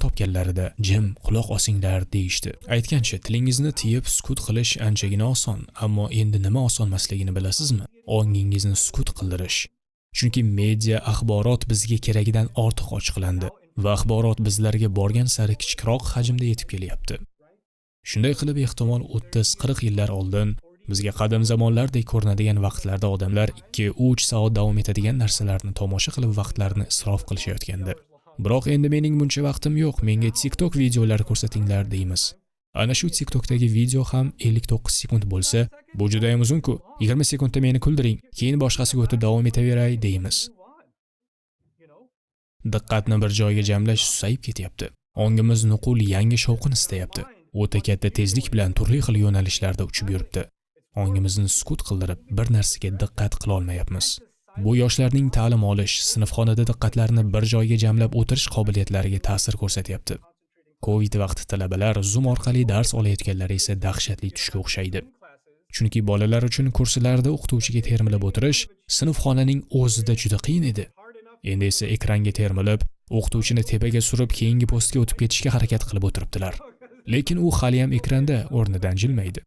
topganlarida jim quloq osinglar deyishdi. Aytgancha tilingizni tiyib sukut qilish anchagina oson, ammo endi nima osonmasligini bilasizmi? Ongingizni sukut qildirish. Chunki media axborot bizga keragidan ortiq ochiqlandi va axborot bizlarga borgan sari kichikroq hajmda yetib kelyapti. Shunday qilib ehtimol 30-40 yillar oldin bizga qadim zamonlardek ko'rinadigan vaqtlarda odamlar 2-3 soat davom etadigan narsalarni tomosha qilib vaqtlarini isrof qilishayotgandi. Biroq endi mening buncha vaqtim yo'q, menga TikTok videolari ko'rsatinglar deymiz. Ana shu TikTokdagi video ham 59 sekund bo'lsa, bu juda ham uzun-ku. 20 sekundda meni kuldiring, keyin boshqasiga o'tib davom etaveray deymiz. Diqqatni bir joyga jamlash susayib ketyapti. Ongimiz nuqul yangi shovqin istayapti. O'ta katta tezlik bilan turli xil yo'nalishlarda uchib yuribdi. Ongimizni sukut qildirib, bir narsaga diqqat qila olmayapmiz. Bu yoshlarning ta'lim olish, sinfxonada diqqatlarini bir joyga jamlab o'tirish qobiliyatlariga ta'sir ko'rsatyapti. Covid vaqti talabalar Zoom orqali dars olayotganlar esa dahshatli tushga o'xshaydi. Chunki bolalar uchun kurslarda o'qituvchiga termilib o'tirish sinfxonaning o'zida juda qiyin edi. Endi esa ekranga termilib, o'qituvchini tepaga surib keyingi postga o'tib ketishga harakat qilib o'tiribdilar. Lekin u hali ham ekranda o'rnidan jilmaydi.